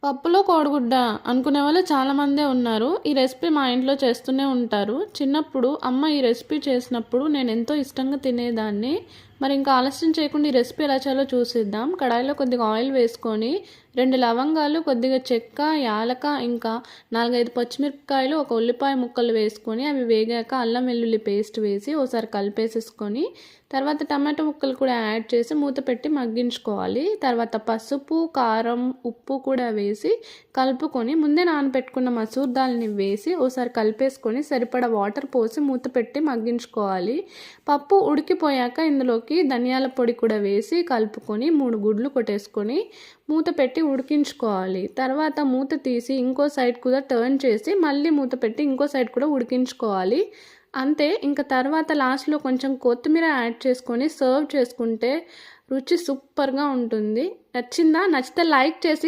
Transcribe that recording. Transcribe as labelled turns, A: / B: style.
A: పప్పులో కోడిగుడ్డ అనుకునే వాళ్ళు చాలామందే ఉన్నారు. ఈ రెసిపీ మా ఇంట్లో చేస్తూనే ఉంటారు. చిన్నప్పుడు అమ్మ ఈ రెసిపీ చేసినప్పుడు నేను ఎంతో ఇష్టంగా తినేదాన్ని. మరి ఇంకా ఆలస్యం చేయకుండా ఈ రెసిపీ ఎలా చేయాలో చూసిద్దాం. కడాయిలో కొద్దిగా ఆయిల్ వేసుకొని 2 లవంగాలు, కొద్దిగా చెక్క, యాలక, ఇంకా 4, 5 పచ్చిమిరపకాయలు, ఒక ఉల్లిపాయ ముక్కలు వేసుకొని అవి వేగాక అల్లం వెల్లుల్లి పేస్ట్ వేసి ఒకసారి కలిపేసేసుకొని తర్వాత టమాటో ముక్కలు కూడా యాడ్ చేసి మూత పెట్టి మగ్గించుకోవాలి. తర్వాత పసుపు, కారం, ఉప్పు కూడా వేసి కలుపుకొని ముందే నానబెట్టుకున్న మసూర్ దాల్ని వేసి ఒకసారి కలిపేసుకొని సరిపడా వాటర్ పోసి మూత పెట్టి మగ్గించుకోవాలి. పప్పు ఉడికిపోయాక ఇందులోకి ధనియాల పొడి కూడా వేసి కలుపుకొని 3 గుడ్లు కొట్టేసుకొని మూత పెట్టి ఉడికించుకోవాలి. తర్వాత మూత తీసి ఇంకో సైడ్ కూడా టర్న్ చేసి మళ్ళీ మూత పెట్టి ఇంకో సైడ్ కూడా ఉడికించుకోవాలి. అంతే. ఇంకా తర్వాత లాస్ట్లో కొంచెం కొత్తిమీర యాడ్ చేసుకొని సర్వ్ చేసుకుంటే రుచి సూపర్గా ఉంటుంది. నచ్చిందా? నచ్చితే లైక్ చేసి